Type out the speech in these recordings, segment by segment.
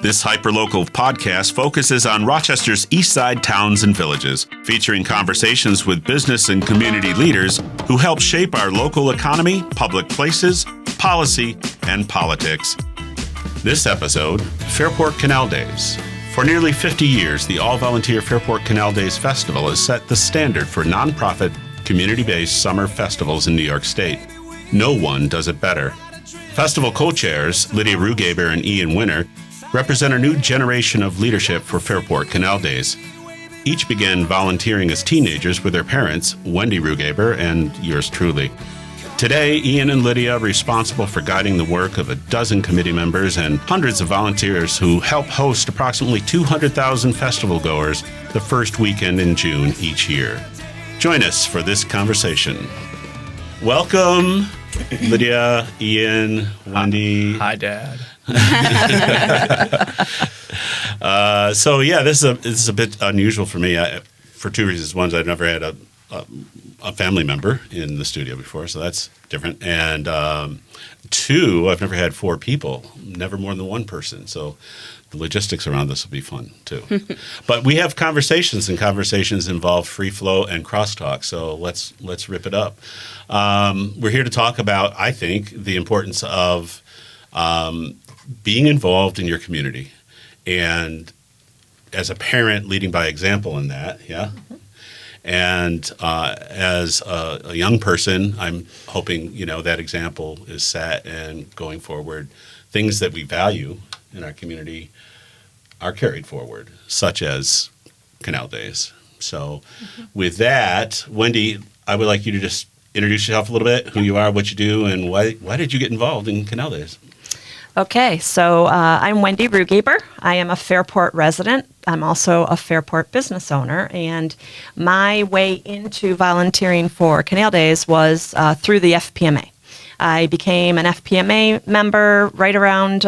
This hyperlocal podcast focuses on Rochester's east side towns and villages, featuring conversations with business and community leaders who help shape our local economy, public places, policy, and politics. This episode, Fairport Canal Days. For nearly 50 years, the all-volunteer Fairport Canal Days Festival has set the standard for nonprofit, community-based summer festivals in New York State. No one does it better. Festival co-chairs, Lydia Rugaber and Ian Winter, represent a new generation of leadership for Fairport Canal Days. Each began volunteering as teenagers with their parents, Wendy Rugaber and yours truly. Today, Ian and Lydia are responsible for guiding the work of a dozen committee members and hundreds of volunteers who help host approximately 200,000 festival goers the first weekend in June each year. Join us for this conversation. Welcome, Lydia, Ian, Wendy. Hi, Dad. This is a bit unusual for me for two reasons. One, I've never had a family member in the studio before, so that's different. And two, I've never had four people, never more than one person. So the logistics around this will be fun too. But we have conversations, and conversations involve free flow and crosstalk. So let's rip it up. We're here to talk about, I think, the importance of being involved in your community, and as a parent, leading by example in that, yeah. Mm-hmm. And as a young person, I'm hoping that example is set, and going forward, things that we value in our community are carried forward, such as Canal Days. So, with that, Wendy, I would like you to just introduce yourself a little bit, who you are, what you do, and why did you get involved in Canal Days? Okay, so I'm Wendy Rugaber. I am a Fairport resident. I'm also a Fairport business owner, and my way into volunteering for Canal Days was through the FPMA. I became an FPMA member right around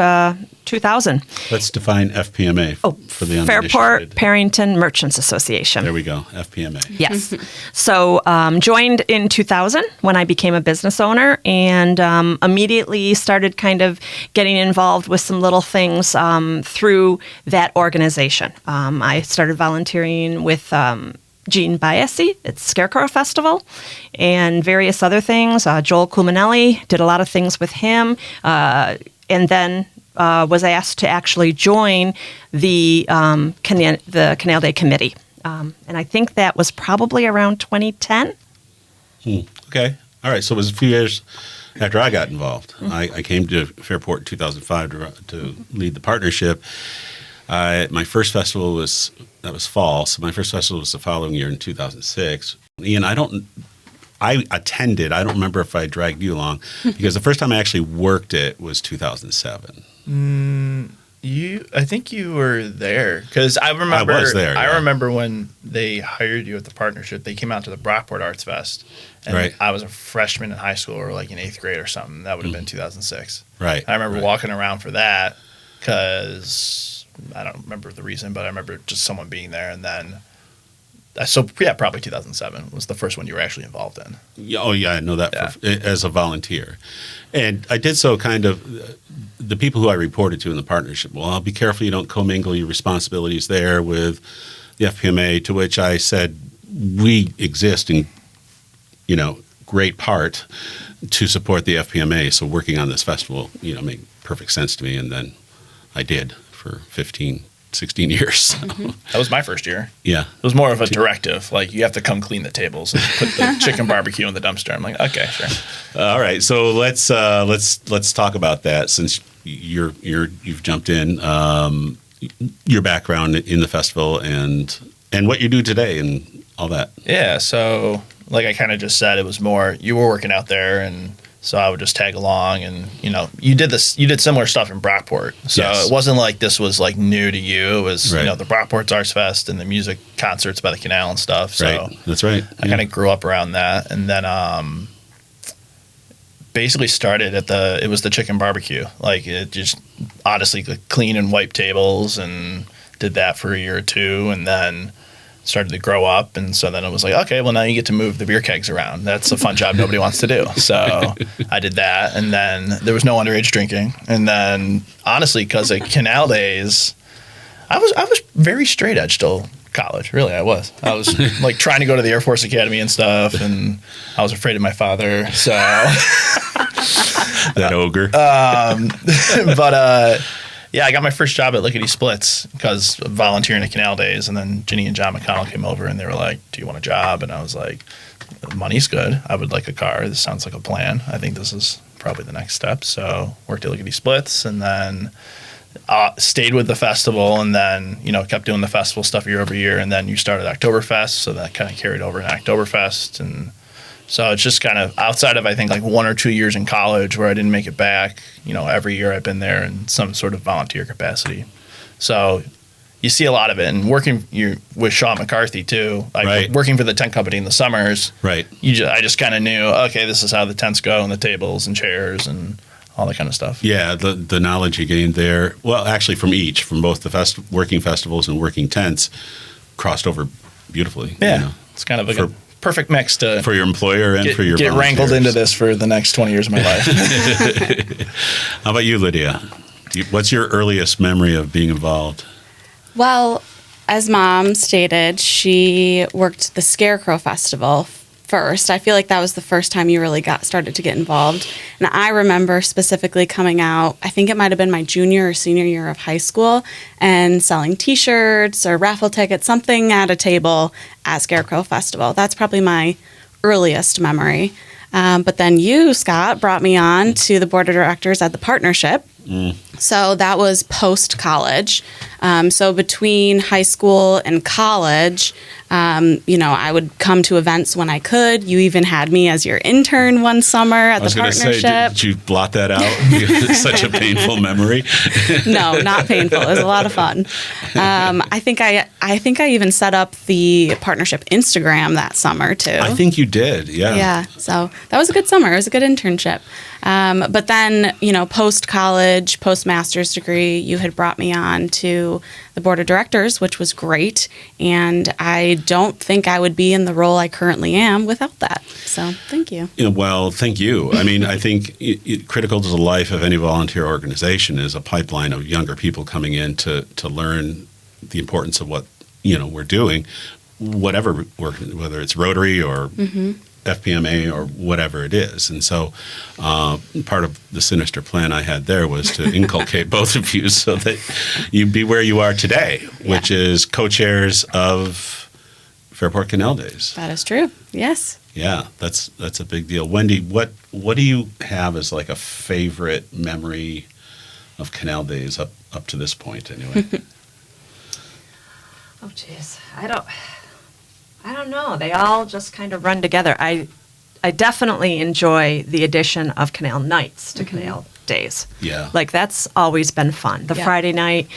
2000. Let's define FPMA for the uninitiated. Fairport Parrington Merchants Association. There we go, FPMA. Yes. So joined in 2000 when I became a business owner, and immediately started kind of getting involved with some little things through that organization. I started volunteering with Gene Biasi at Scarecrow Festival and various other things. Joel Cuminelli, did a lot of things with him, and then was asked to actually join the Canal Day Committee. And I think that was probably around 2010. Okay. All right. So it was a few years after I got involved. Mm-hmm. I came to Fairport in 2005 to lead the partnership. My first festival was fall, so my first festival was the following year in 2006. Ian, I attended. I don't remember if I dragged you along, because the first time I actually worked it was 2007. I think you were there, because I remember. I was there. Yeah. I remember when they hired you at the partnership. They came out to the Brockport Arts Fest, and right. I was a freshman in high school, or like in 8th grade or something. That would have been 2006. Right. I remember walking around for that, because I don't remember the reason, but I remember just someone being there, and then. Probably 2007 was the first one you were actually involved in. Oh, yeah, I know that as a volunteer. And I did so kind of, the people who I reported to in the partnership, well, be careful you don't commingle your responsibilities there with the FPMA, to which I said, we exist in, great part to support the FPMA. So working on this festival, made perfect sense to me. And then I did for 16 years. Mm-hmm. That was my first year. Yeah. It was more of a directive. Like, you have to come clean the tables and put the chicken barbecue in the dumpster. I'm like, okay, sure. All right. So let's talk about that, since you've jumped in, your background in the festival and what you do today and all that. Yeah. So like I kind of just said, it was more, you were working out there, and so I would just tag along, and you did similar stuff in Brockport. So yes. It wasn't like this was like new to you. It was right. The Brockport's Arts Fest and the music concerts by the canal and stuff. So right. That's right. I kind of grew up around that, and then basically started at it was the chicken barbecue. Like, it just honestly clean and wipe tables, and did that for a year or two, and then started to grow up, and so then it was like, okay, well, now you get to move the beer kegs around. That's a fun job nobody wants to do. So I did that, and then there was no underage drinking. And then, honestly, because of Canal Days, I was very straight edge till college. Really, I was like trying to go to the Air Force Academy and stuff, and I was afraid of my father. So that ogre. But yeah, I got my first job at Lickety Splits because of volunteering at Canal Days, and then Ginny and John McConnell came over and they were like, "Do you want a job?" And I was like, "Money's good. I would like a car. This sounds like a plan. I think this is probably the next step." So worked at Lickety Splits, and then stayed with the festival, and then kept doing the festival stuff year over year, and then you started Oktoberfest, so that kind of carried over in Oktoberfest, and so it's just kind of outside of, I think, like 1 or 2 years in college where I didn't make it back. Every year I've been there in some sort of volunteer capacity. So you see a lot of it. And working with Sean McCarthy, too, like right. working for the tent company in the summers, right? I just kind of knew, okay, this is how the tents go and the tables and chairs and all that kind of stuff. Yeah, the knowledge you gained there, well, actually from both the working festivals and working tents, crossed over beautifully. Yeah, it's kind of like a perfect mix for your employer and for your get volunteers. wrangled into this for the next 20 years of my life. How about you, Lydia? What's your earliest memory of being involved? Well, as Mom stated, she worked the Scarecrow Festival first. I feel like that was the first time you really started to get involved. And I remember specifically coming out, I think it might have been my junior or senior year of high school, and selling T-shirts or raffle tickets, something at a table at Scarecrow Festival. That's probably my earliest memory. But then you, Scott, brought me on to the board of directors at the partnership. So that was post-college. So between high school and college, I would come to events when I could. You even had me as your intern one summer at the partnership. Say, did you blot that out? It's such a painful memory. No, not painful. It was a lot of fun. I think I even set up the partnership Instagram that summer too. I think you did. Yeah. Yeah. So that was a good summer. It was a good internship. But then, post-college, post-master's degree, you had brought me on to the board of directors, which was great. And I don't think I would be in the role I currently am without that. So thank you. Well, thank you. I mean, I think critical to the life of any volunteer organization is a pipeline of younger people coming in to learn the importance of what, we're doing, whatever work, whether it's Rotary or FPMA or whatever it is. And so part of the sinister plan I had there was to inculcate both of you so that you'd be where you are today, which is co-chairs of Fairport Canal Days. That is true. Yes. Yeah, that's a big deal. Wendy, what do you have as like a favorite memory of Canal Days up to this point anyway? Oh, geez. I don't know. They all just kind of run together. I definitely enjoy the addition of Canal Nights to Canal Days. Yeah. Like, that's always been fun. The Yeah. Friday night,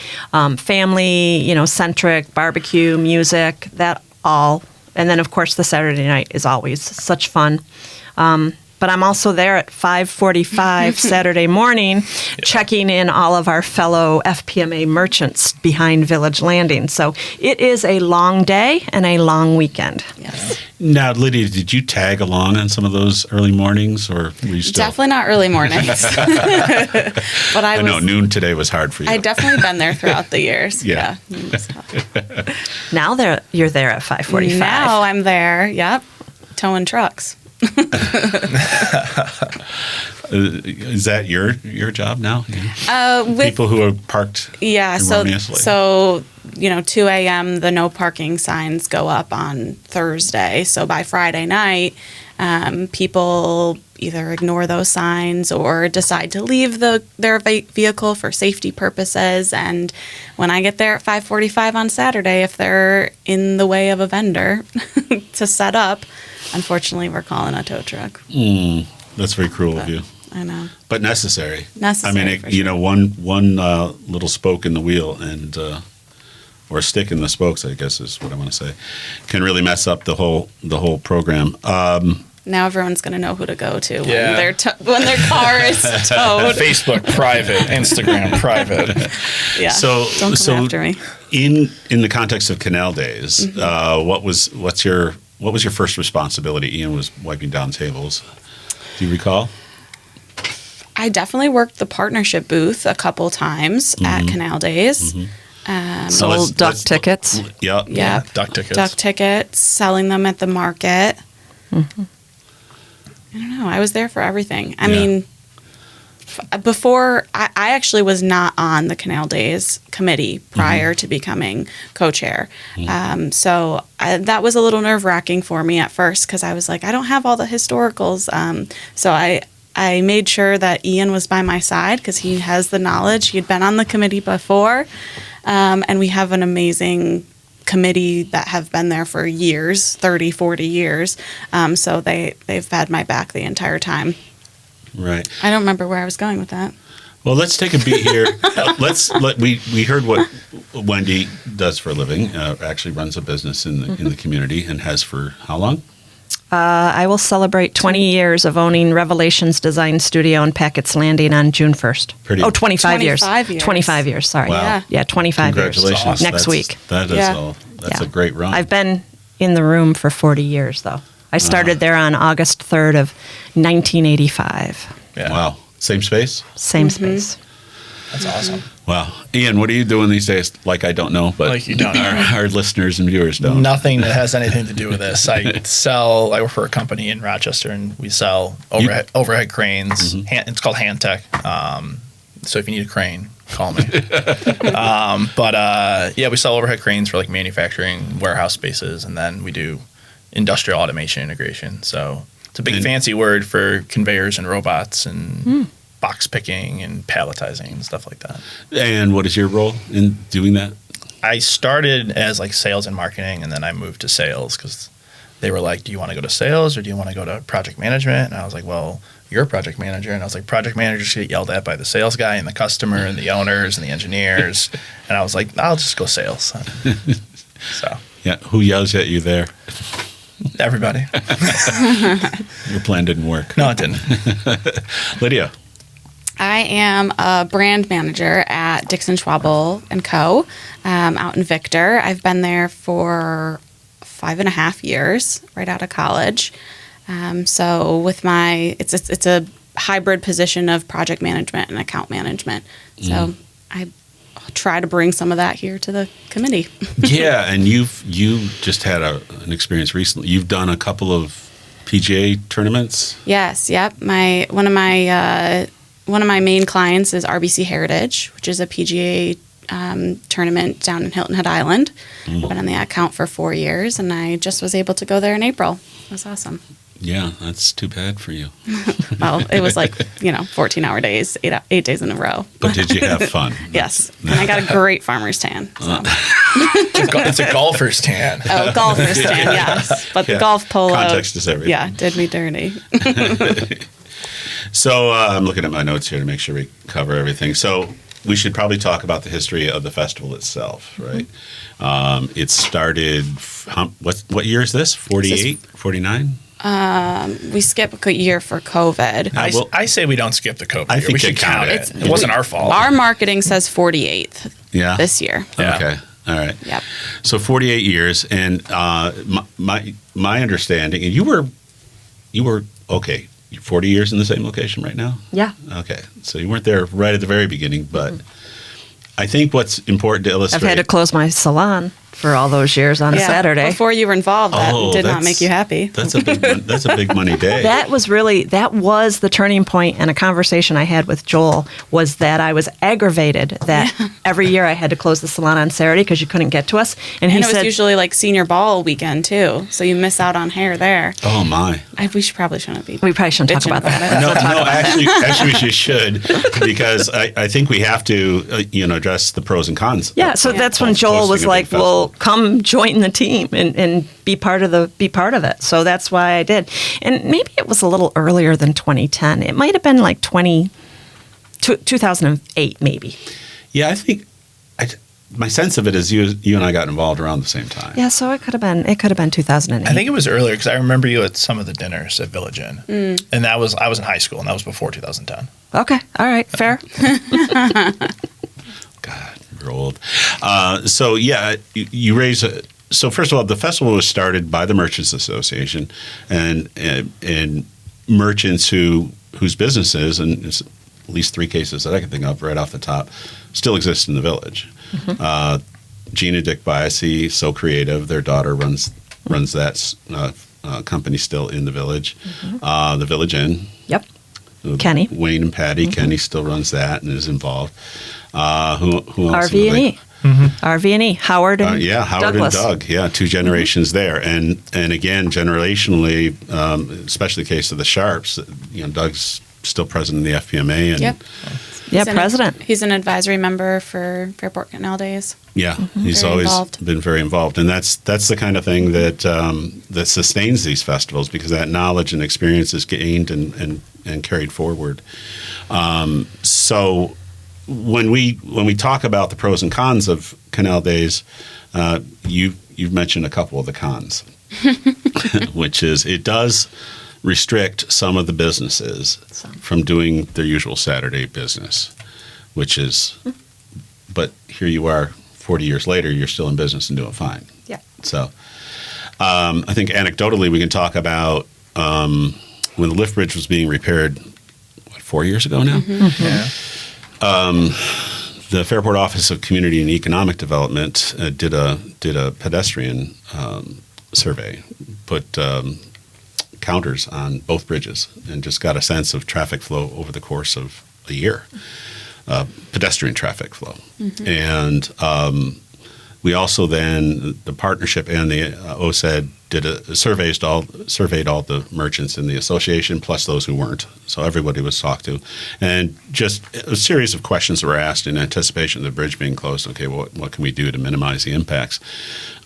family, centric, barbecue, music, that all. And then, of course, the Saturday night is always such fun. But I'm also there at 5:45 Saturday morning, checking in all of our fellow FPMA merchants behind Village Landing. So it is a long day and a long weekend. Yes. Now, Lydia, did you tag along on some of those early mornings, or were you still? Definitely not early mornings. But I know noon today was hard for you. I've definitely been there throughout the years. Yeah. Now you're there at 5:45. Now I'm there. Yep. Towing trucks. Is that your job now? With people who are parked erroneously? So 2 a.m. the no parking signs go up on Thursday. So by Friday night, people either ignore those signs or decide to leave their vehicle for safety purposes. And when I get there at 5:45 on Saturday, if they're in the way of a vendor to set up, unfortunately, we're calling a tow truck. That's very cruel of you. I know. But necessary. Necessary. I mean, one little spoke in the wheel and or a stick in the spokes, I guess is what I want to say, can really mess up the whole program. Now everyone's going to know who to go to Yeah. when their car is towed. Facebook private, Instagram private. Yeah. So Don't come after me. in the context of Canal Days, what was your first responsibility? Ian was wiping down tables. Do you recall? I definitely worked the partnership booth a couple times at Canal Days. Sold duck tickets. Yeah. Yeah, duck tickets. Duck tickets, selling them at the market. I don't know. I was there for everything. I mean, before, I actually was not on the Canal Days committee prior to becoming co-chair. So that was a little nerve-wracking for me at first because I was like, I don't have all the historicals. So I made sure that Ian was by my side because he has the knowledge. He'd been on the committee before. And we have an amazing committee that have been there for years, 30, 40 years. So they've had my back the entire time. Right. I don't remember where I was going with that. Well, let's take a beat here. We heard what Wendy does for a living. Actually runs a business in the community and has for how long? I will celebrate 20 years of owning Revelations Design Studio in Packett's Landing on June 1st. 25 years. 25 years, sorry. Wow. Yeah, 25 years. Congratulations. Next week. That's Yeah. a great run. I've been in the room for 40 years, though. I started there on August 3rd of 1985. Yeah. Wow. Same space? Same space. That's awesome. Wow. Ian, what are you doing these days? Like I don't know, but Like you don't. our listeners and viewers don't. Nothing that has anything to do with this. I work for a company in Rochester, and we sell overhead cranes. It's called Hand Tech. So if you need a crane, call me. We sell overhead cranes for like manufacturing warehouse spaces, and then we do industrial automation integration. So it's a big fancy word for conveyors and robots and box picking and palletizing and stuff like that. And what is your role in doing that? I started as like sales and marketing, and then I moved to sales because they were like, do you want to go to sales or do you want to go to project management? And I was like, well, you're a project manager. And I was like, project managers get yelled at by the sales guy and the customer and the owners and the engineers. And I was like, I'll just go sales. So Yeah. Who yells at you there? everybody. Your plan didn't work. No, it didn't. Lydia. I am a brand manager at Dixon Schwabel & Co. Out in Victor. I've been there for 5.5 years, right out of college. So with it's a hybrid position of project management and account management. So I try to bring some of that here to the committee. Yeah, and you just had an experience recently. You've done a couple of PGA tournaments. Yes, yep. One of my main clients is RBC Heritage, which is a PGA tournament down in Hilton Head Island. I've been on the account for 4 years, and I just was able to go there in April. It was awesome. Yeah, that's too bad for you. Well, it was like 14-hour days, 8 days in a row. But did you have fun? Yes, and I got a great farmer's tan. So. It's a golfer's tan. Oh, golfer's tan, yes. But the golf polo. Context is everything. Yeah, did me dirty. So I'm looking at my notes here to make sure we cover everything. So we should probably talk about the history of the festival itself, right? It started, what year is this? 48, 49? We skip a year for COVID. I say we don't skip the COVID I year. think We they should count count it. It wasn't our fault. Our marketing says 48th this year. Yeah. Okay. All right. Yep. So 48 years, and my understanding, and you were okay. You're 40 years in the same location right now? Yeah. Okay. So you weren't there right at the very beginning, but I think what's important to illustrate. I've had to close my salon for all those years on a Saturday. Before you were involved, that did not make you happy. That's a big money day. That was the turning point, and a conversation I had with Joel was that I was aggravated that every year I had to close the salon on Saturday because you couldn't get to us. And he And it was said, usually like senior ball weekend too, so you miss out on hair there. Oh my! We probably shouldn't be. we probably shouldn't talk bitching about that. it. Actually, we should, because I think we have to address the pros and cons. Yeah, so that's when Joel was hosting a like, big "Well, festival. come join the team and be part of it." So that's why I did. And maybe it was a little earlier than 2010. It might have been like 2008, maybe. Yeah, I think my sense of it is you and I got involved around the same time. Yeah, so it could have been 2008. I think it was earlier because I remember you at some of the dinners at Village Inn, and I was in high school, and that was before 2010. Okay, all right, fair. God, grow old. So yeah, you raise a. So first of all, the festival was started by the Merchants Association, and merchants whose businesses, and it's at least 3 cases that I can think of right off the top, still exist in the village. Gina Dick Biasi, So Creative, their daughter runs that company still in the village. The Village Inn. Yep. Kenny. Wayne and Patty. Kenny still runs that and is involved. Who else? RV&E. RV&E. Howard and Howard Douglas. and Doug. Yeah, 2 generations there. And again, generationally, especially the case of the Sharps, Doug's still president of the FPMA. And Yep. Yeah, president. He's an advisory member for Fairport Canal Days. Yeah, he's Very always involved. been very involved, and that's the kind of thing that that sustains these festivals, because that knowledge and experience is gained and carried forward. So when we talk about the pros and cons of Canal Days, you've mentioned a couple of the cons, which is it does restrict some of the businesses from doing their usual Saturday business, which is, but here you are 40 years later, you're still in business and doing fine. Yeah. So I think anecdotally we can talk about when the lift bridge was being repaired, 4 years ago now? Yeah. The Fairport Office of Community and Economic Development did a pedestrian survey, put counters on both bridges, and just got a sense of traffic flow over the course of a year, pedestrian traffic flow. And we also then, the partnership and the OSED surveyed all the merchants in the association, plus those who weren't. So everybody was talked to. And just a series of questions were asked in anticipation of the bridge being closed. Okay, what can we do to minimize the impacts?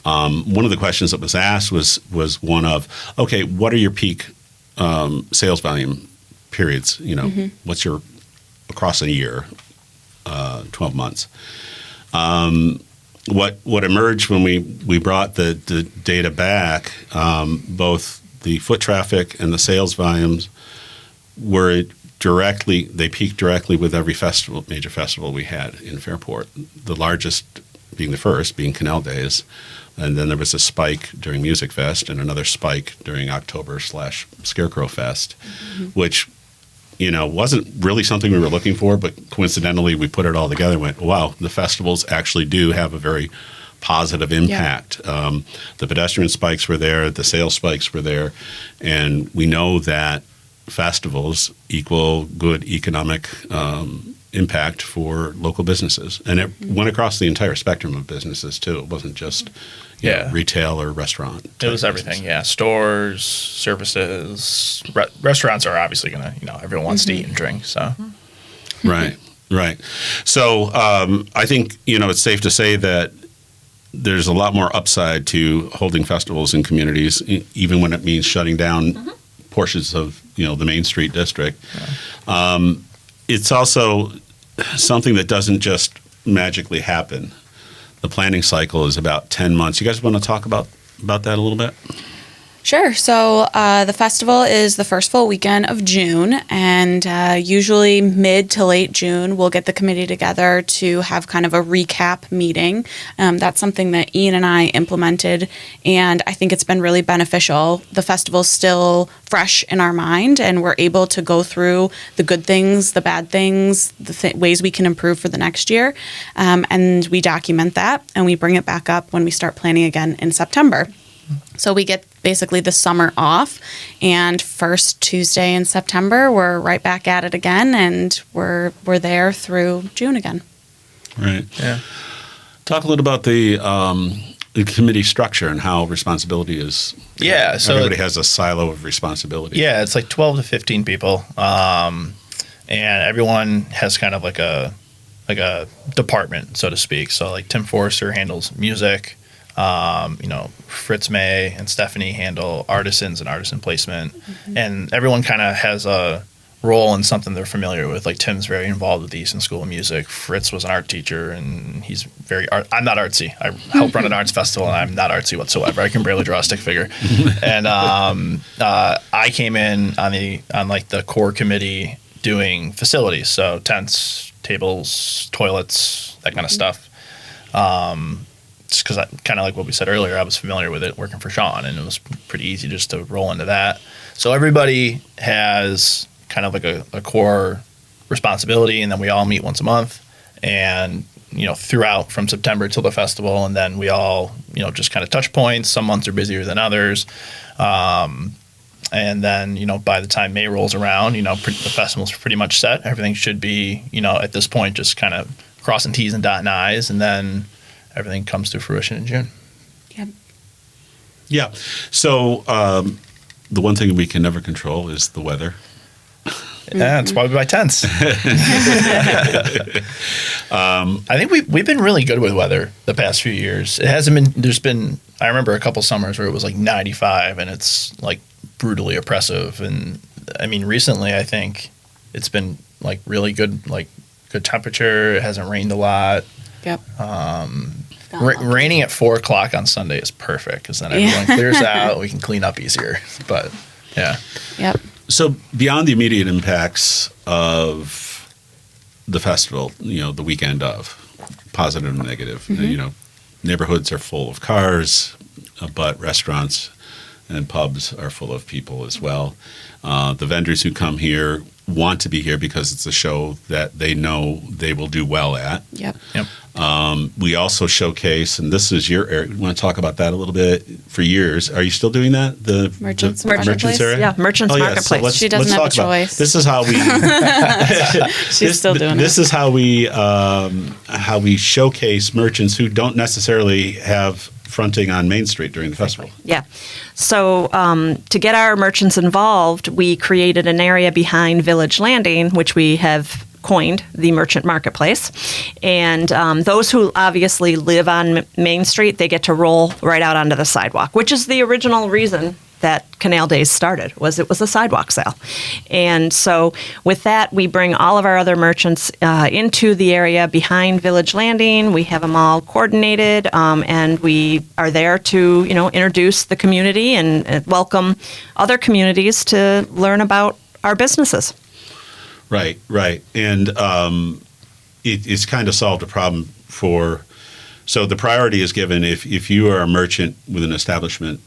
One of the questions that was asked was one of, okay, what are your peak sales volume periods? What's your, across a year, 12 months? What emerged when we brought the data back, both the foot traffic and the sales volumes they peaked directly with every major festival we had in Fairport. The largest being the first, being Canal Days. And then there was a spike during Music Fest and another spike during October/Scarecrow Fest, which, wasn't really something we were looking for, but coincidentally we put it all together and went, wow, the festivals actually do have a very positive impact. Yeah. The pedestrian spikes were there, the sales spikes were there, and we know that festivals equal good economic impact for local businesses. And it went across the entire spectrum of businesses too. It wasn't just retail or restaurant. It was everything, stores, services. Restaurants are obviously going to, everyone wants to eat and drink. So, Right. So I think, it's safe to say that there's a lot more upside to holding festivals in communities, even when it means shutting down portions of, the Main Street district. Yeah. It's also something that doesn't just magically happen. The planning cycle is about 10 months. You guys want to talk about that a little bit? Sure. So the festival is the first full weekend of June, and usually mid to late June, we'll get the committee together to have kind of a recap meeting. That's something that Ian and I implemented, and I think it's been really beneficial. The festival's still fresh in our mind, and we're able to go through the good things, the bad things, the ways we can improve for the next year, and we document that, and we bring it back up when we start planning again in September. So we get basically the summer off, and first Tuesday in September, we're right back at it again, and we're there through June again. Right. Yeah. Talk a little about the committee structure and how responsibility is. Yeah. So everybody has a silo of responsibility. Yeah, it's like 12 to 15 people, and everyone has kind of like a department, so to speak. So like Tim Forrester handles music. Fritz May and Stephanie handle artisans and artisan placement, and everyone kind of has a role in something they're familiar with. Like Tim's very involved with the Easton School of Music. Fritz was an art teacher, and he's very I'm not artsy. I help run an arts festival, and I'm not artsy whatsoever. I can barely draw a stick figure. And I came in on the core committee doing facilities, so tents, tables, toilets, that kind of stuff. Just because, kind of like what we said earlier, I was familiar with it working for Sean, and it was pretty easy just to roll into that. So everybody has kind of like a core responsibility, and then we all meet once a month, and throughout from September till the festival, and then we all just kind of touch points. Some months are busier than others, and then by the time May rolls around, the festival's pretty much set. Everything should be at this point just kind of crossing T's and dotting I's, and then everything comes to fruition in June. Yep. Yeah. So the one thing we can never control is the weather. Yeah, that's why we buy tents. I think we've been really good with weather the past few years. It hasn't been. I remember a couple summers where it was like 95, and it's like brutally oppressive. And I mean, recently I think it's been like really good, like good temperature. It hasn't rained a lot. Yep. Raining at 4:00 on Sunday is perfect because then everyone clears out. We can clean up easier. But yeah. Yep. So beyond the immediate impacts of the festival, the weekend of, positive and negative, neighborhoods are full of cars, but restaurants and pubs are full of people as well. The vendors who come here want to be here because it's a show that they know they will do well at. Yep. We also showcase, and this is your area. You want to talk about that a little bit? For years, are you still doing that? The Merchants area? Yeah, Merchants Marketplace. So she doesn't have a choice. This is how we. She's still doing it. This is how we showcase merchants who don't necessarily have fronting on Main Street during the festival. Yeah. So to get our merchants involved, we created an area behind Village Landing, which we have coined the Merchant Marketplace. And those who obviously live on Main Street, they get to roll right out onto the sidewalk, which is the original reason that Canal Days started, it was a sidewalk sale. And so with that, we bring all of our other merchants into the area behind Village Landing. We have them all coordinated, and we are there to, introduce the community and welcome other communities to learn about our businesses. Right. And it's kind of solved a problem so the priority is given if you are a merchant with an establishment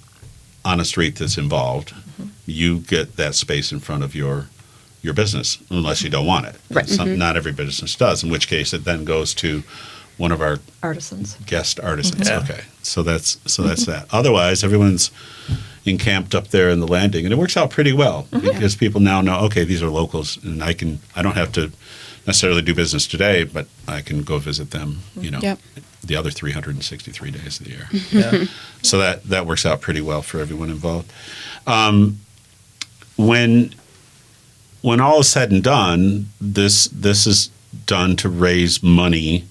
on a street that's involved, you get that space in front of your business, unless you don't want it. Right. Not every business does, in which case it then goes to one of our artisans. Guest artisans. Yeah. Okay. So that's that. Otherwise, everyone's encamped up there in the landing, and it works out pretty well because people now know, okay, these are locals, and I don't have to necessarily do business today, but I can go visit them, the other 363 days of the year. Yeah. So that works out pretty well for everyone involved. When all is said and done, this is done to raise money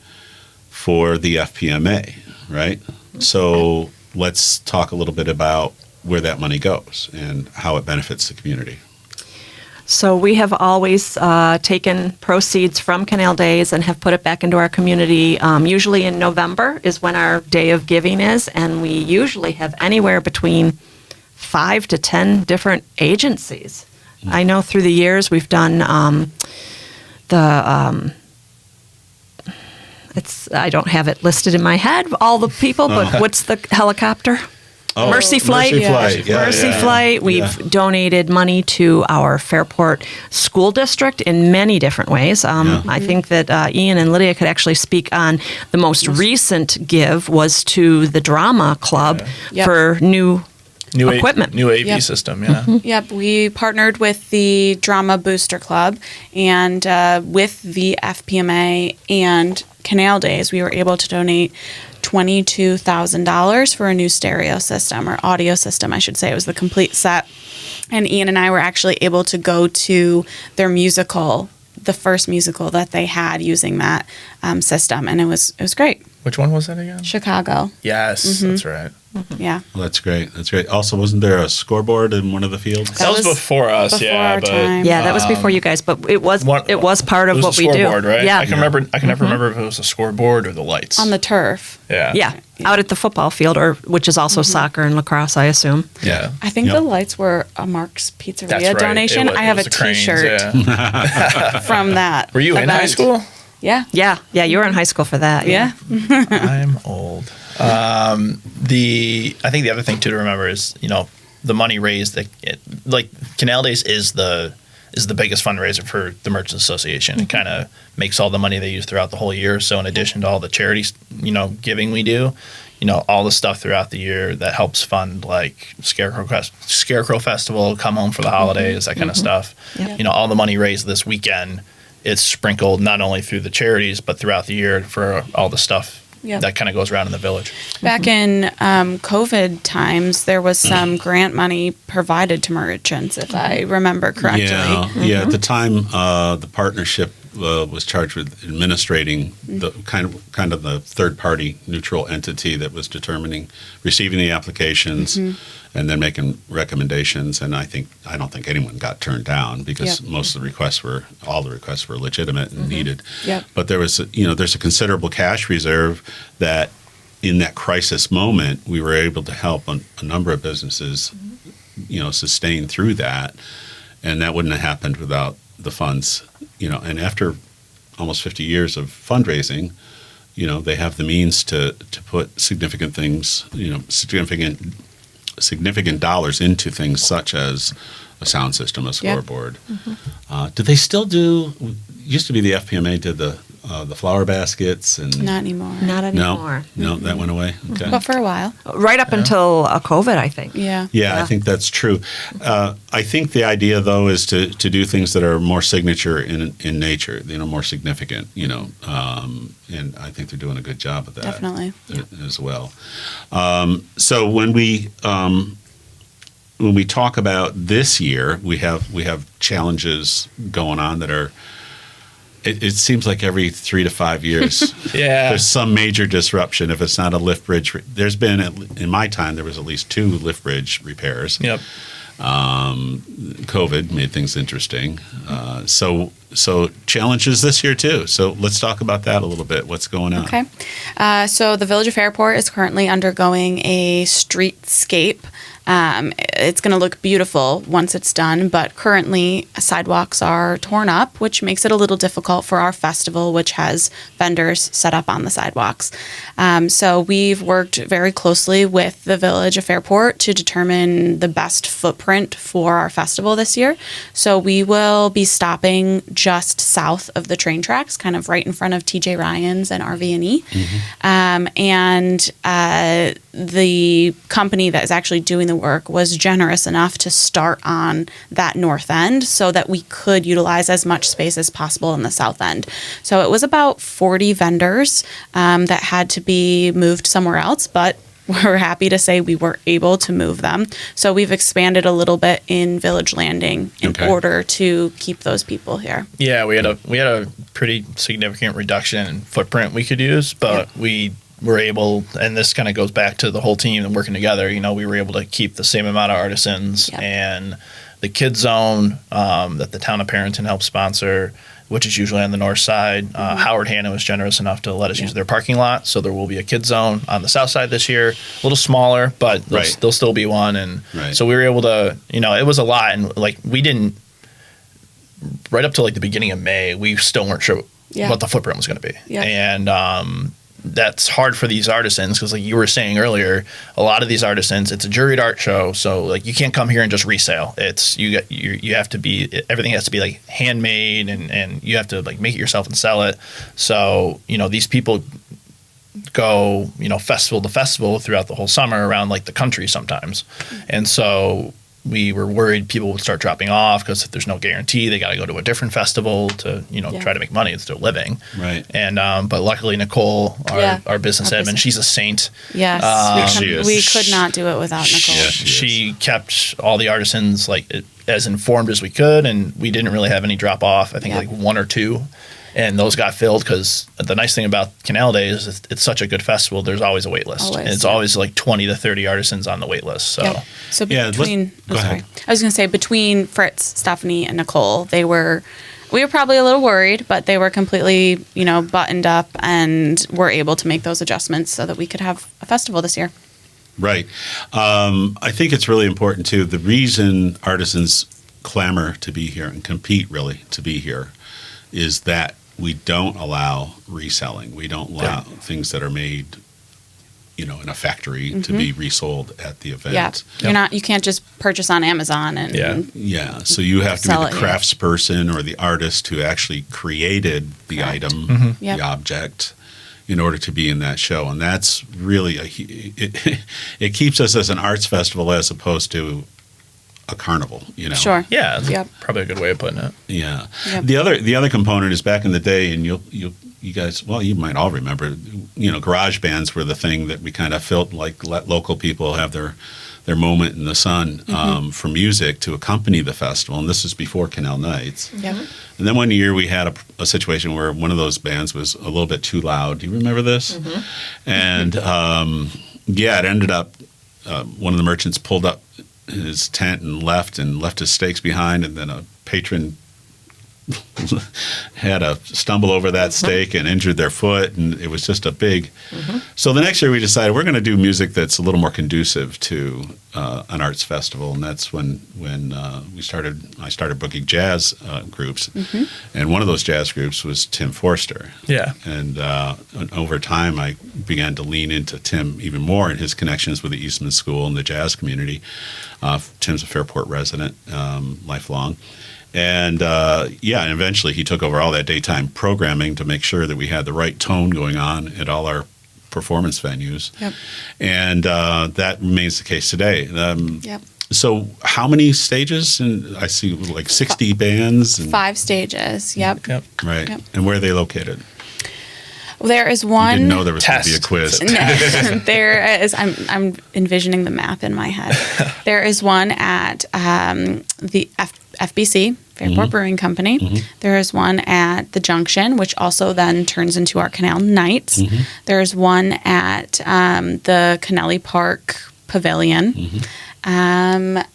for the FPMA, right? So let's talk a little bit about where that money goes and how it benefits the community. So we have always taken proceeds from Canal Days and have put it back into our community. Usually in November is when our Day of Giving is, and we usually have anywhere between 5 to 10 different agencies. I know through the years we've done I don't have it listed in my head, all the people, but what's the helicopter? Oh, Mercy Flight. Mercy Flight. We've donated money to our Fairport school district in many different ways. I think that Ian and Lydia could actually speak on the most recent give was to the drama club for new equipment. New AV system, yeah. Yep, we partnered with the Drama Booster Club, and with the FPMA and Canal Days, we were able to donate $22,000 for a new stereo system, or audio system, I should say. It was the complete set. And Ian and I were actually able to go to their musical, the first musical that they had using that system, and it was great. Which one was that again? Chicago. Yes, that's right. Yeah. Well, that's great. Also, wasn't there a scoreboard in one of the fields? That was before us, before yeah. our time. Yeah, that was before you guys, but it was part of what we do. Scoreboard, right? Yeah. I can never remember if it was a scoreboard or the lights. On the turf. Yeah. Out at the football field, which is also soccer and lacrosse, I assume. Yeah. I think the lights were a Mark's Pizzeria That's right. donation. I have a the cranes, T-shirt from that. Were you in high school? Yeah. Yeah, you were in high school for that. Yeah. I'm old. I think the other thing too to remember is, the money raised. Like Canal Days is the biggest fundraiser for the Merchants Association. It kind of makes all the money they use throughout the whole year. So in addition to all the charities, giving we do, all the stuff throughout the year that helps fund like Scarecrow Festival, Come Home for the Holidays, that kind of stuff. Yep. All the money raised this weekend, it's sprinkled not only through the charities but throughout the year for all the stuff that kind of goes around in the village. Back in COVID times, there was some grant money provided to merchants, if I remember correctly. Yeah. At the time, the partnership was charged with administrating the kind of the third-party neutral entity that was receiving the applications and then making recommendations. And I don't think anyone got turned down because most of all the requests were legitimate and needed. Yep. But there's a considerable cash reserve that in that crisis moment we were able to help a number of businesses, sustain through that, and that wouldn't have happened without the funds. And after almost 50 years of fundraising, they have the means to put significant things, significant dollars into things such as a sound system, a scoreboard. Do they still do? Used to be the FPMA did the flower baskets and Not anymore. Not anymore. No, that went away. Okay. But for a while. Right up until COVID, I think. Yeah. Yeah, I think that's true. I think the idea, though, is to do things that are more signature in nature, more significant, and I think they're doing a good job of that. Definitely. As well. So when we talk about this year, we have challenges going on that are. It seems like every 3 to 5 years, there's some major disruption. If it's not a lift bridge, there's been in my time there was at least 2 lift bridge repairs. Yep. COVID made things interesting. So challenges this year too. So let's talk about that a little bit. What's going on? Okay. So the Village of Fairport is currently undergoing a streetscape. It's going to look beautiful once it's done, but currently sidewalks are torn up, which makes it a little difficult for our festival, which has vendors set up on the sidewalks. So we've worked very closely with the Village of Fairport to determine the best footprint for our festival this year. So we will be stopping just south of the train tracks, kind of right in front of TJ Ryan's and RV&E. And the company that is actually doing the work was generous enough to start on that north end so that we could utilize as much space as possible in the south end. So it was about 40 vendors that had to be moved somewhere else, but we're happy to say we were able to move them. So we've expanded a little bit in Village Landing in order to keep those people here. Yeah, we had a pretty significant reduction in footprint we could use, but we were able, and this kind of goes back to the whole team and working together, we were able to keep the same amount of artisans and the kids zone that the town of Perrington helped sponsor, which is usually on the north side. Howard Hanna was generous enough to let us use their parking lot, so there will be a kids zone on the south side this year, a little smaller, but there'll still be one. And so we were able to, it was a lot, and we didn't, right up to the beginning of May, we still weren't sure what the footprint was going to be. And that's hard for these artisans because, like you were saying earlier, a lot of these artisans, it's a juried art show, so you can't come here and just resale. It's you have to be, everything has to be handmade, and you have to make it yourself and sell it. So these people go festival to festival throughout the whole summer around the country sometimes, and so we were worried people would start dropping off because if there's no guarantee, they got to go to a different festival to try to make money. It's their living, right? And but luckily Nicole, our business admin, she's a saint. Yes, we could not do it without Nicole. Yeah, she kept all the artisans as informed as we could, and we didn't really have any drop off. I think 1 or 2. And those got filled because the nice thing about Canal Days is it's such a good festival. There's always a wait list. And it's always 20 to 30 artisans on the wait list. So between, I was going to say between Fritz, Stephanie, and Nicole, we were probably a little worried, but they were completely, buttoned up and were able to make those adjustments so that we could have a festival this year. Right. I think it's really important too. The reason artisans clamor to be here and compete really to be here is that we don't allow reselling. We don't allow things that are made, in a factory to be resold at the event. Yeah, you can't just purchase on Amazon and Yeah, so you have to be the craftsperson or the artist who actually created the item, the object, in order to be in that show. And that's really it keeps us as an arts festival as opposed to a carnival, Sure. Yeah, that's probably a good way of putting it. Yeah. Yep. The other component is back in the day, and you guys, well, you might all remember, garage bands were the thing that we kind of felt like let local people have their moment in the sun for music to accompany the festival. And this was before Canal Nights. Yep. And then one year we had a situation where one of those bands was a little bit too loud. Do you remember this? And it ended up, one of the merchants pulled up his tent and left his stakes behind, and then a patron had a stumble over that stake and injured their foot, and it was just a big. So the next year we decided we're going to do music that's a little more conducive to an arts festival, and that's when I started booking jazz groups, and one of those jazz groups was Tim Forster. Yeah, and over time I began to lean into Tim even more and his connections with the Eastman School and the jazz community. Tim's a Fairport resident, lifelong. And and eventually he took over all that daytime programming to make sure that we had the right tone going on at all our performance venues. Yep. And that remains the case today. So how many stages? And I see like 60 bands. And 5 stages. Yep. Right. Yep. And where are they located? There is one. You didn't know there was going to be a quiz. There is. I'm envisioning the map in my head. There is one at the FBC, Fairport Brewing Company. There is one at the Junction, which also then turns into our Canal Nights. There's one at the Kennelly Park Pavilion.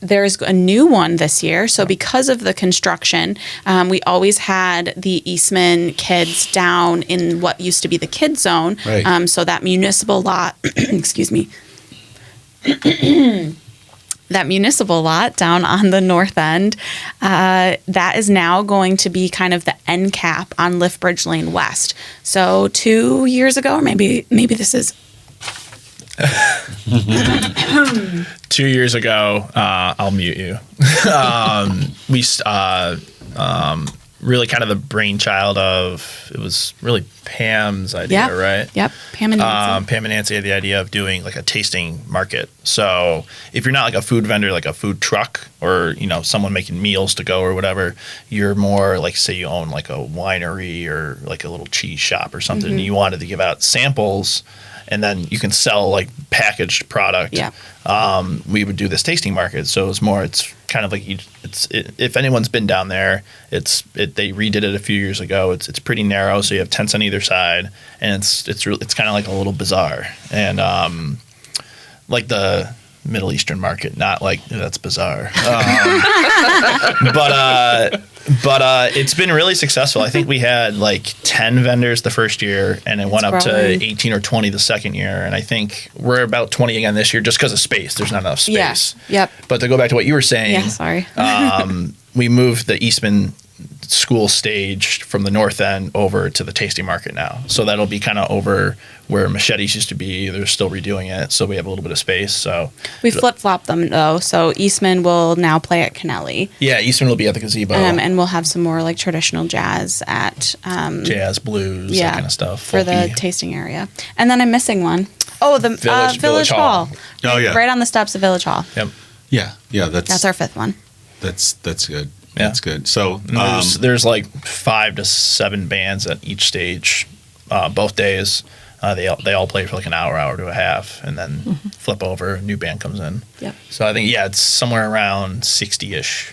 There's a new one this year. So because of the construction, we always had the Eastman kids down in what used to be the kids zone. Right. So that municipal lot, excuse me, that municipal lot down on the north end, that is now going to be kind of the end cap on Liftbridge Lane West. So 2 years ago, or maybe this is 2 years ago, I'll mute you. We really kind of the brainchild of, it was really Pam's idea, right? Yep. Pam and Nancy. Pam and Nancy had the idea of doing like a tasting market. So if you're not like a food vendor, like a food truck, or someone making meals to go or whatever, you're more like, say you own like a winery or like a little cheese shop or something. And you wanted to give out samples, and then you can sell like packaged product. Yeah. We would do this tasting market. So it's kind of like, if anyone's been down there, they redid it a few years ago. It's pretty narrow, so you have tents on either side, and it's kind of like a little bazaar, and like the Middle Eastern market, not like that's bizarre. But it's been really successful. I think we had like 10 vendors the first year, and it went up to 18 or 20 the second year. And I think we're about 20 again this year just because of space. There's not enough space. Yeah. Yep. But to go back to what you were saying, we moved the Eastman School stage from the north end over to the tasting market now. So that'll be kind of over where Machetes used to be. They're still redoing it, so we have a little bit of space. So we flip-flop them, though. So Eastman will now play at Kennelly. Yeah, Eastman will be at the gazebo. And we'll have some more like traditional jazz at... jazz, blues, that kind of stuff. For the tasting area. And then I'm missing one. Oh, the Village Hall. Oh, yeah. Right on the steps of Village Hall. Yep. Yeah, that's our 5th one. That's good. Yeah. That's good. So there's like 5 to 7 bands at each stage, both days. They all play for like an hour to a half, and then flip over. A new band comes in. Yep. So I think it's somewhere around 60-ish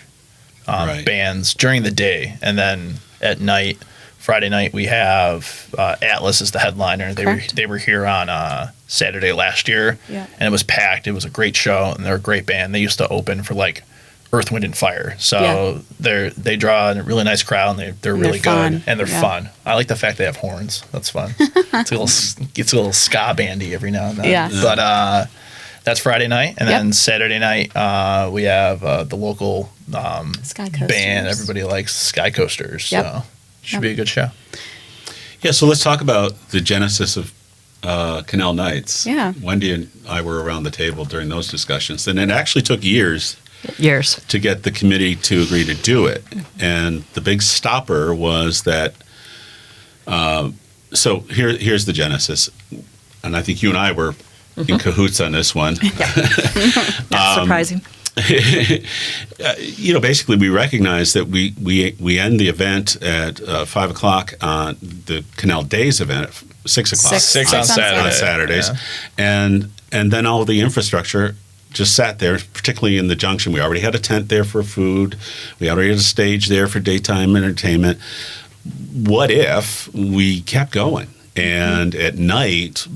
bands during the day, and then at night, Friday night, we have Atlas as the headliner. They were here on Saturday last year, and it was packed. It was a great show, and they're a great band. They used to open for like Earth, Wind, and Fire. So they draw a really nice crowd, and they're really good, and they're fun. I like the fact they have horns. That's fun. It's a little ska bandy every now and then. Yeah. But that's Friday night, and then Saturday night we have the local Sky Coasters band. Everybody likes Sky Coasters. So should be a good show. Yeah, so let's talk about the genesis of Canal Nights. Yeah. Wendy and I were around the table during those discussions, and it actually took years to get the committee to agree to do it. And the big stopper was that, so here's the genesis, and I think you and I were in cahoots on this one. Not surprising. Basically, we recognize that we end the event at 5 o'clock on the Canal Days event at 6 o'clock. 6 on Saturday. On Saturdays. Yeah. And then all the infrastructure just sat there, particularly in the junction. We already had a tent there for food. We already had a stage there for daytime entertainment. What if we kept going and at night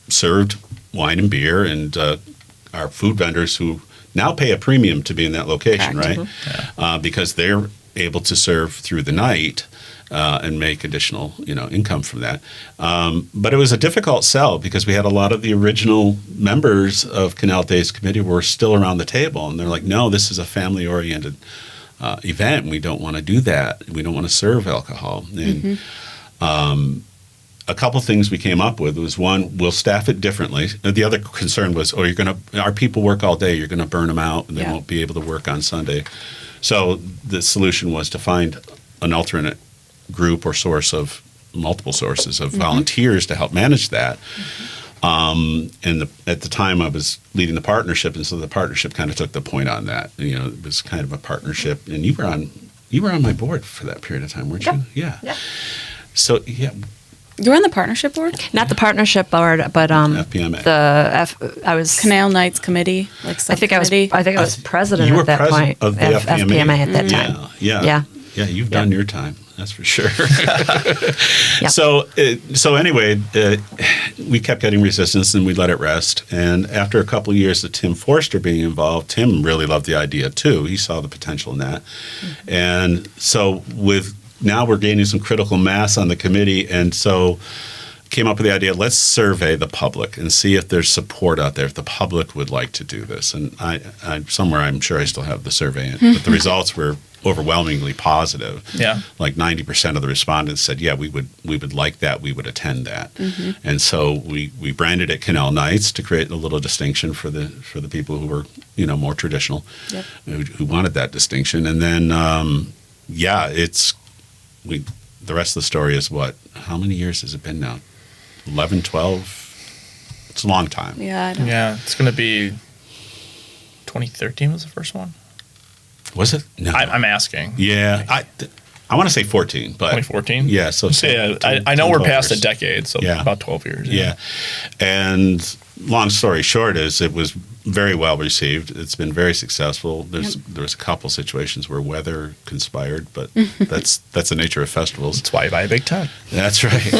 served wine and beer, and our food vendors who now pay a premium to be in that location, Correct. right? Because they're able to serve through the night and make additional, income from that. But it was a difficult sell because we had a lot of the original members of Canal Days Committee were still around the table, and they're like, "No, this is a family-oriented event, and we don't want to do that. We don't want to serve alcohol." And a couple things we came up with was, one, we'll staff it differently. The other concern was, our people work all day, you're going to burn them out, and they won't be able to work on Sunday. So the solution was to find an alternate group or source of multiple sources of volunteers to help manage that. And at the time I was leading the partnership, and so the partnership kind of took the point on that. It was kind of a partnership, and you were on my board for that period of time, weren't you? Yeah. So You're on the partnership board? Not the partnership board, but FPMA. I was Canal Nights Committee, like I think I was president You were at that president point of the FPMA at that time. Yeah. You've done your time. That's for sure. Yep. So anyway, we kept getting resistance, and we let it rest. And after a couple of years of Tim Forster being involved, Tim really loved the idea too. He saw the potential in that. And so now we're gaining some critical mass on the committee, and so came up with the idea, let's survey the public and see if there's support out there, if the public would like to do this. And I somewhere, I'm sure I still have the survey, but the results were overwhelmingly positive. Yeah. Like 90% of the respondents said, yeah, we would like that, we would attend that. And so we branded it Canal Nights to create a little distinction for the people who were, more traditional, who wanted that distinction. And then, the rest of the story is what? How many years has it been now? 11, 12? It's a long time. Yeah, I don't know. Yeah, it's going to be 2013 was the first one. Was it? No. I'm asking. Yeah. I want to say 14, but 2014? Yeah. So I know we're past years. A decade, so about 12 years. Yeah. And long story short is it was very well received. It's been very successful. There's a couple situations where weather conspired, but that's the nature of festivals. That's why you buy a big tent. That's right.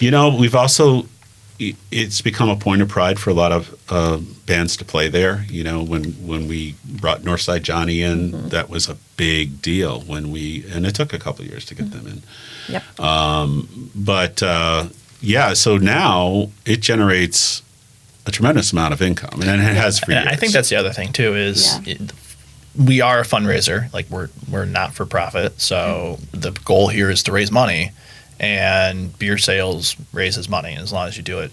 And we've also, it's become a point of pride for a lot of bands to play there. When we brought Northside Johnny in, that was a big deal and it took a couple of years to get them in. Yep. So now it generates a tremendous amount of income, and it has for years. I think that's the other thing too is we are a fundraiser. Like we're not for profit, so the goal here is to raise money, and beer sales raises money. And as long as you do it,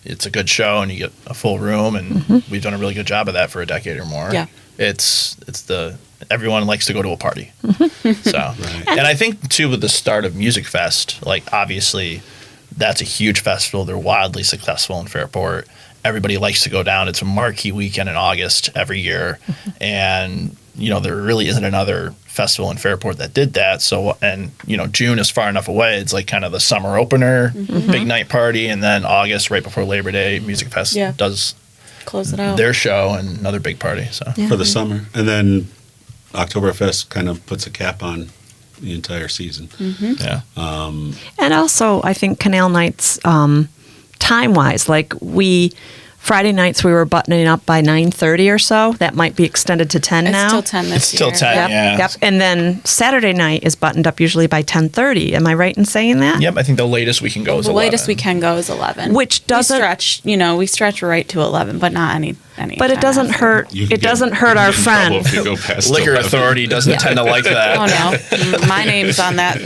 it's a good show and you get a full room, and we've done a really good job of that for a decade or more. Yeah, everyone likes to go to a party. So, and I think too with the start of Music Fest, like obviously that's a huge festival. They're wildly successful in Fairport. Everybody likes to go down. It's a marquee weekend in August every year. And, there really isn't another festival in Fairport that did that. So, and, June is far enough away. It's like kind of the summer opener, big night party. And then August, right before Labor Day, Music Fest does close it out. Their show and another big party. So for the summer. And then Oktoberfest kind of puts a cap on the entire season. Yeah. And also, I think Canal Nights, time-wise, like Friday nights we were buttoning up by 9:30 or so. That might be extended to 10 now. It's still 10 this year. It's still 10, Yep, yeah. Yep. And then Saturday night is buttoned up usually by 10:30. Am I right in saying that? Yep, I think the latest we can go is 11. The latest we can go is 11. Which doesn't... We stretch right to 11, but not any any. But it time doesn't after. hurt. You can It get- doesn't hurt you can our get in trouble friend. if you go past Liquor 11. authority doesn't tend to like that. Oh no, my name's on that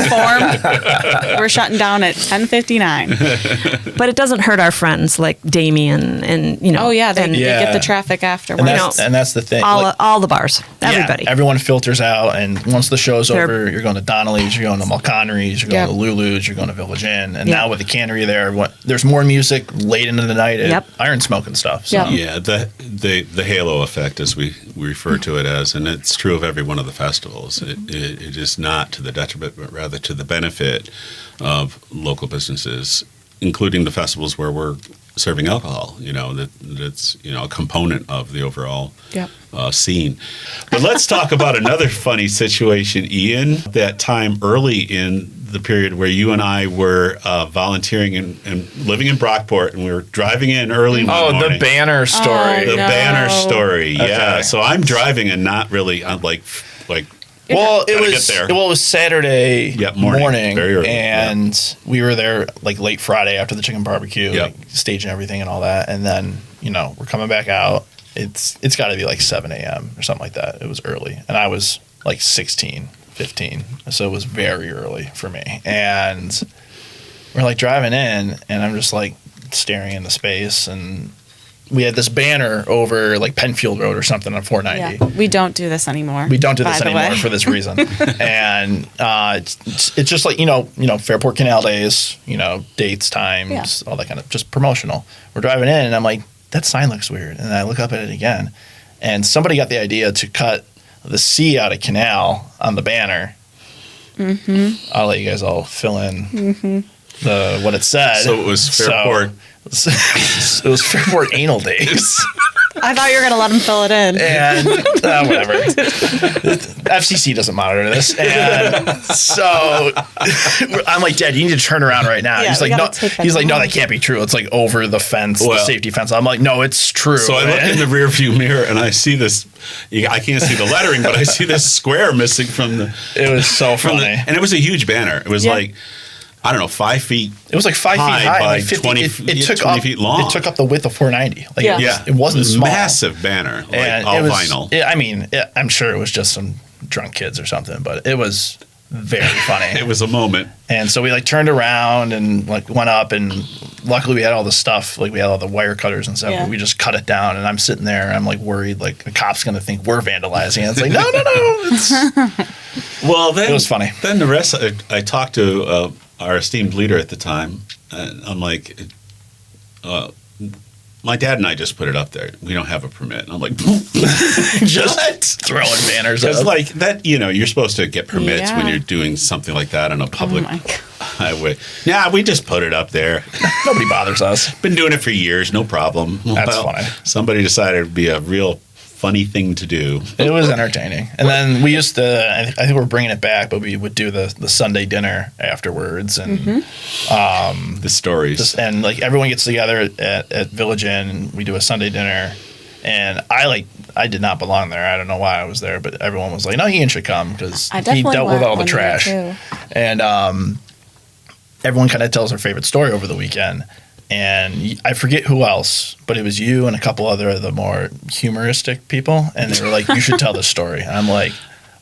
form. We're shutting down at 10:59. But it doesn't hurt our friends like Damien and Oh yeah, they and Yeah. get the traffic afterwards. And that's the thing. all the bars, everybody. Yeah, everyone filters out, and once the show's They're- over, you're going to Donnelly's, you're going to Mulconnery's, you're going Yep. to Lulu's, you're going to Village Inn, and Yep. now with the cannery there, there's more music late into the night at Yep. Iron Smoke and stuff. So. Yep. Yeah, the halo effect, as we refer to it as, and it's true of every one of the festivals. It is not to the detriment, but rather to the benefit of local businesses, including the festivals where we're serving alcohol. That's a component of the overall Yep. scene. But let's talk about another funny situation, Ian. That time early in the period where you and I were volunteering and living in Brockport, and we were driving in early one Oh, morning. the banner story. The No. banner story, yeah. Okay. So I'm driving and not really, I'm like Well, it Gotta was get there. it was Saturday Yep, morning. Very early, and we were there like late Friday after the chicken barbecue, Yep. like, staging everything and all that, and then we're coming back out. It's got to be like 7 a.m. or something like that. It was early, and I was like 16, 15, so it was very early for me. And we're like driving in, and I'm just like staring into space, and we had this banner over like Penfield Road or something on 490. Yeah, we don't do this anymore. We don't do by this the anymore way. for this reason. And it's just like, Fairport Canal Days, dates, times, all that kind of just promotional. We're driving in and I'm like, that sign looks weird. And I look up at it again. And somebody got the idea to cut the C out of canal on the banner. Mm-hmm. I'll let you guys all fill in what it said. So it was Fairport. It was Fairport Anal Days. I thought you were going to let him fill it in. And whatever. FCC doesn't monitor this, and so I'm like, Dad, you need to turn around right now. Yeah, he's we like, no. gotta take that He's like, no, down. that can't be true. It's like over the fence, the Well- safety fence. I'm like, no, it's true. So I look in the rear view mirror and I see this. I can't see the lettering, but I see this square missing from the. It was so funny. And it was a huge banner. It was Yeah. like, I don't know, 5 feet. It was like 5 feet high high, by like 50, 20 it yeah, took 20 up, feet long. It took up the width of 490. Like Yeah. Yeah, it wasn't it was small. massive banner, like And all it was, vinyl. I'm sure it was just some drunk kids or something, but it was very funny. It was a moment. And so we like turned around and like went up, and luckily we had all the stuff, like we had all the wire cutters and stuff. Yeah. But we just cut it down, and I'm sitting there, and I'm like worried, like the cop's gonna think we're vandalizing. And it's like no, it's, Well, then It was funny. Then the rest, I talked to our esteemed leader at the time, and I'm like, my dad and I just put it up there. We don't have a permit. And I'm like, just throwing banners because up. like that, you're supposed to get permits when Yeah. you're doing something like that on a Oh public my God. highway. Yeah, we just put it up there. Nobody bothers us. Been doing it for years, no problem. That's funny. Somebody decided it'd be a real funny thing to do. It was entertaining. And then we used to, I think we're bringing it back, but we would do the Sunday dinner afterwards, and The stories. and like everyone gets together at Village Inn, and we do a Sunday dinner. And I did not belong there. I don't know why I was there, but everyone was like, "No, Ian should come because I he definitely dealt with went all the one year, trash." too. And everyone kind of tells their favorite story over the weekend. And I forget who else, but it was you and a couple other of the more humoristic people, and they were like, "You should tell this story." And I'm like,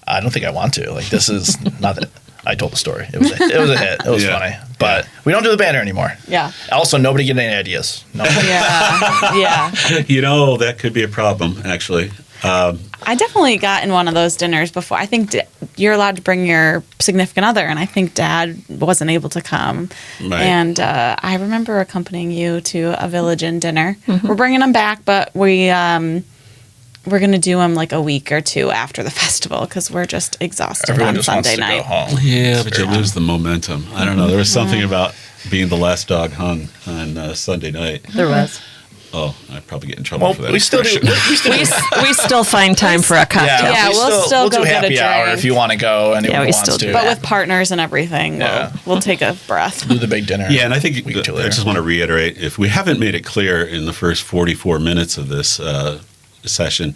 "I don't think I want to. Like, this is not that." I told the story. It was a hit. It was Yeah. funny, but we don't do the banner anymore. Yeah. Also, nobody get any ideas. No. Yeah. Yeah. That could be a problem, actually. I definitely got in one of those dinners before. I think you're allowed to bring your significant other, and I think Dad wasn't able to come. Right. And I remember accompanying you to a Village Inn dinner. We're bringing them back, but we're going to do them like a week or two after the festival because we're just exhausted Everyone on just Sunday wants to night. go home. Yeah, but you lose the momentum. I don't know. There was something about being the last dog hung on Sunday night. There was. Oh, I'd probably get in trouble Well, for that. we still do. expression. We still find time for a cocktail. Yeah, we'll still do go get a happy hour drink. if you want to go. Anyone Yeah, we wants still to. do But that. with partners and everything, Yeah. we'll take a breath. do the big dinner. Yeah, and I think Week or two I later. just want to reiterate, if we haven't made it clear in the first 44 minutes of this session,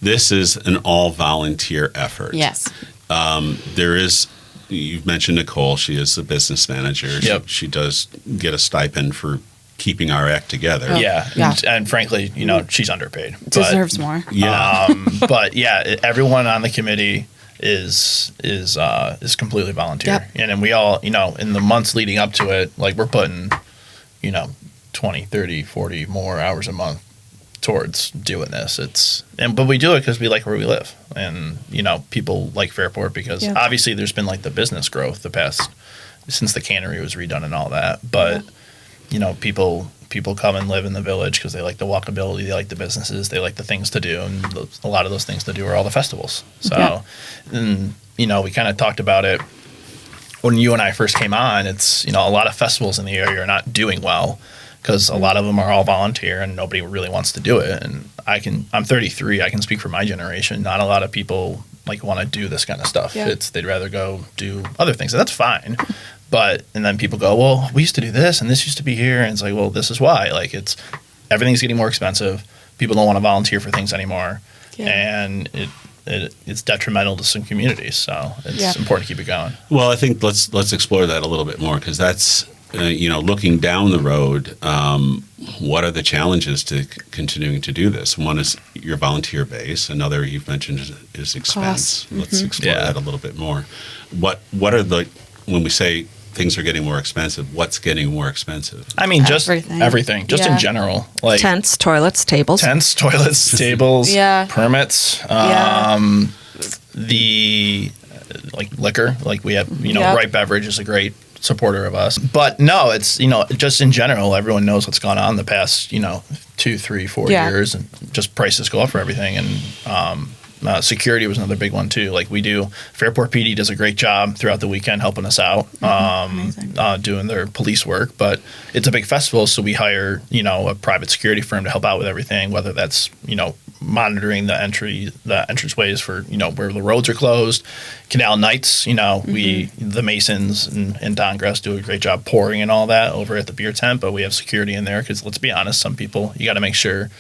this is an all-volunteer effort. Yes. There is, you've mentioned Nicole, she is the business manager. Yep. She does get a stipend for keeping our act together. Yeah. Yeah. And frankly, she's underpaid. Deserves more. Yeah. But yeah, everyone on the committee is completely volunteer. Yep. And then we all, in the months leading up to it, like we're putting, 20, 30, 40 more hours a month towards doing this. But we do it because we like where we live. And, people like Fairport because obviously there's been like the business growth since the cannery was redone and all that. But, people come and live in the village because they like the walkability, they like the businesses, they like the things to do. And a lot of those things to do are all the festivals. So, and, we kind of talked about it when you and I first came on. It's, a lot of festivals in the area are not doing well because a lot of them are all volunteer and nobody really wants to do it. And I'm 33. I can speak for my generation. Not a lot of people want to do this kind of stuff. Yeah. They'd rather go do other things. And that's fine. And then people go, well, we used to do this and this used to be here. And it's like, well, this is why. Everything's getting more expensive. People don't want to volunteer for things anymore. Yeah. And it's detrimental to some communities. So it's important to keep it going. Well, I think let's explore that a little bit more because that's, looking down the road, what are the challenges to continuing to do this? One is your volunteer base. Another you've mentioned is expense. Cost. Let's explore that a little bit more. What are when we say things are getting more expensive, what's getting more expensive? I mean, just everything, just in general. Tents, toilets, tables. Tables, permits, the liquor. We have, Right Beverage is a great supporter of us. But no, it's, just in general, everyone knows what's gone on the past, 2, 3, 4 years, and just prices go up for everything. And security was another big one too. Fairport PD does a great job throughout the weekend helping us out, doing their police work. But it's a big festival, so we hire, a private security firm to help out with everything, whether that's, monitoring the entranceways for, where the roads are closed. Canal nights, the Masons and Don Gress do a great job pouring and all that over at the beer tent, but we have security in there because let's be honest, some people, you got to make sure.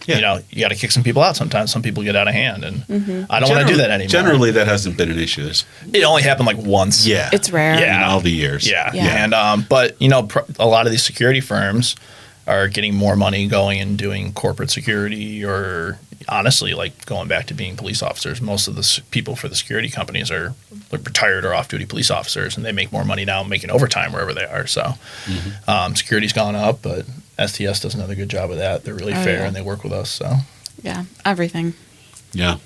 Yeah. You got to kick some people out sometimes. Some people get out of hand, and I don't want to do that anymore. Generally, that hasn't been an issue. It only happened once. Yeah. It's rare. In all the years. Yeah. And, but, a lot of these security firms are getting more money going and doing corporate security or honestly, going back to being police officers. Most of the people for the security companies are retired or off-duty police officers, and they make more money now making overtime wherever they are. So security's gone up, but STS does another good job of that. They're really fair, and they work with us. So yeah, everything. Yeah.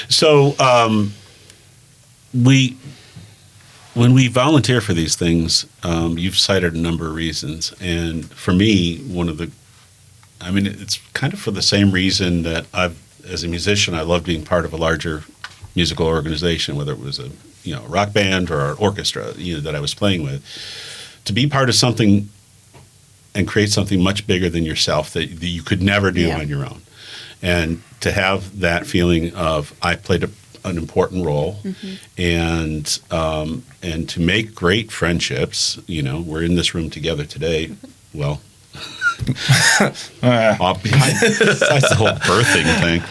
So when we volunteer for these things, you've cited a number of reasons, and for me, it's kind of for the same reason that as a musician, I love being part of a larger musical organization, whether it was a rock band or an orchestra that I was playing with, to be part of something and create something much bigger than yourself that you could never do on your own. And to have that feeling of I played an important role and to make great friendships, we're in this room together today. Well, besides the whole birthing thing.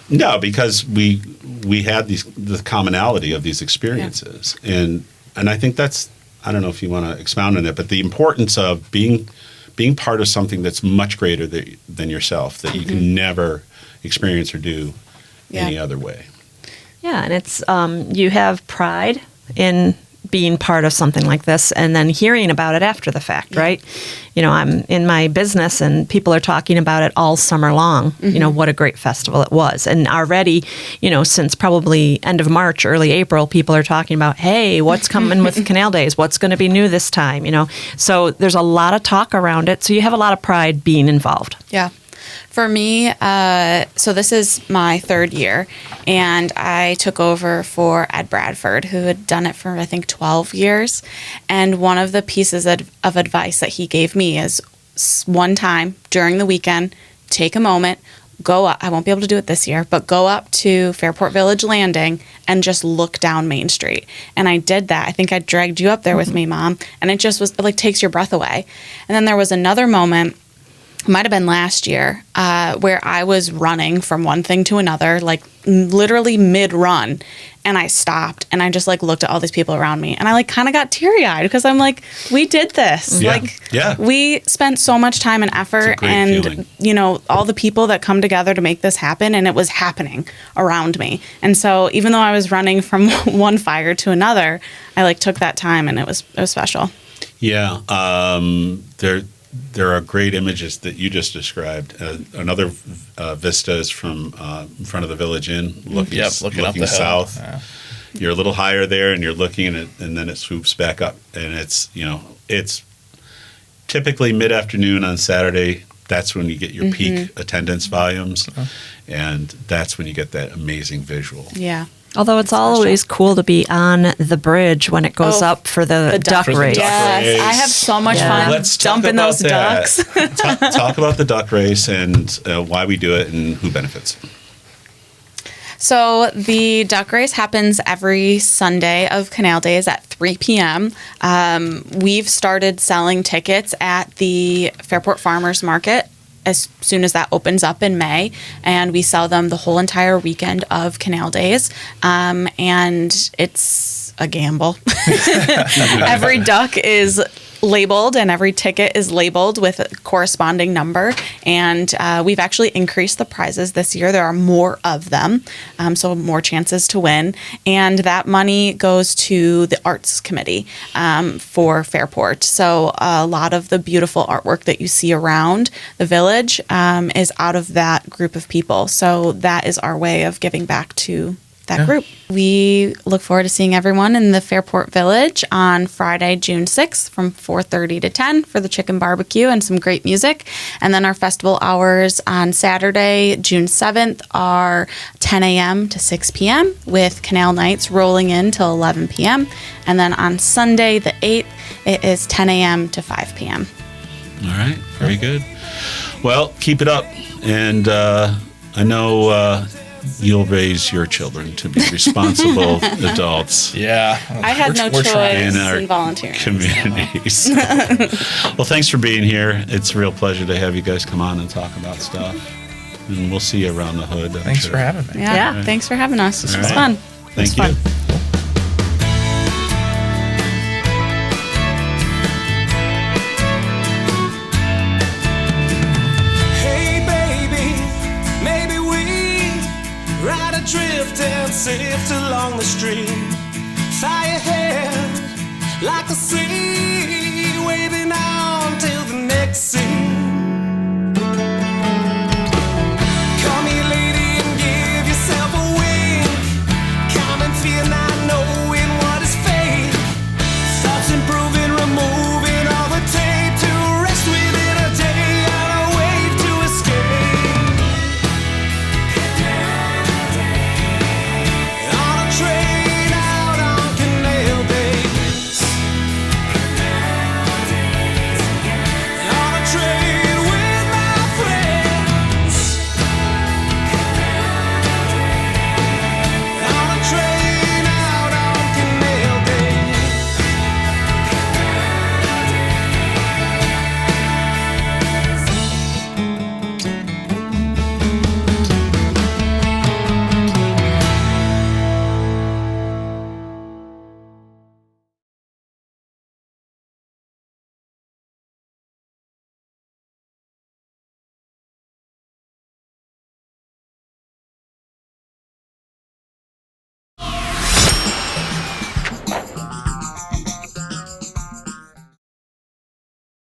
No, because we had the commonality of these experiences. And I think that's, I don't know if you want to expound on it, but the importance of being part of something that's much greater than yourself, that you can never experience or do any other way. Yeah, and it's you have pride in being part of something like this and then hearing about it after the fact, right? I'm in my business and people are talking about it all summer long, what a great festival it was. And already, since probably end of March, early April, people are talking about, hey, what's coming with Canal Days? What's going to be new this time? So there's a lot of talk around it. So you have a lot of pride being involved. Yeah. For me, so this is my third year, and I took over for Ed Bradford, who had done it for, I think, 12 years. And one of the pieces of advice that he gave me is one time during the weekend, take a moment, go up. I won't be able to do it this year, but go up to Fairport Village Landing and just look down Main Street. And I did that. I think I dragged you up there with me, Mom, and it just was, it takes your breath away. And then there was another moment might have been last year, where I was running from one thing to another, like literally mid-run, and I stopped and I just like looked at all these people around me, and I like kind of got teary-eyed because I'm like, we did this. Yeah. Like, Yeah. we spent so much time and effort, great and feeling. you know, all the people that come together to make this happen, and it was happening around me. And so even though I was running from one fire to another, I like took that time, and it was special. Yeah, there are great images that you just described. Another vista is from in front of the Village Inn, looking looking up the hill. south. Yeah. You're a little higher there, and you're looking at it, and then it swoops back up, and it's typically mid-afternoon on Saturday. That's when you get your peak attendance volumes, and that's when you get that amazing visual. Yeah. Although it's always cool to be on the bridge when it goes up for the duck For the race. duck Yes, race. I have so much Yeah. fun Let's talk dumping about those that. ducks. Talk about the duck race and why we do it and who benefits. So the duck race happens every Sunday of Canal Days at 3 p.m. We've started selling tickets at the Fairport Farmers Market as soon as that opens up in May, and we sell them the whole entire weekend of Canal Days, and it's a gamble. Every duck is labeled and every ticket is labeled with a corresponding number, and we've actually increased the prizes this year. There are more of them, so more chances to win, and that money goes to the arts committee for Fairport. So a lot of the beautiful artwork that you see around the village is out of that group of people, so that is our way of giving back to that group. We look forward to seeing everyone in the Fairport Village on Friday, June 6th from 4:30 to 10 for the chicken barbecue and some great music. And then our festival hours on Saturday, June 7th are 10 a.m. to 6 p.m. with Canal Nights rolling in till 11 p.m. And then on Sunday, the 8th, it is 10 a.m. to 5 p.m. All right, very good. Well, keep it up, and I know you'll raise your children to be responsible adults Yeah. I had no We're choice trying. in our in volunteering. communities. Well, thanks for being here. It's a real pleasure to have you guys come on and talk about stuff, and we'll see you around the hood. I'm Thanks sure. for having me. Yeah, thanks for having us. This All was right. fun. Thank It was you. fun. Hey baby, maybe we ride adrift and sift along the stream. Fire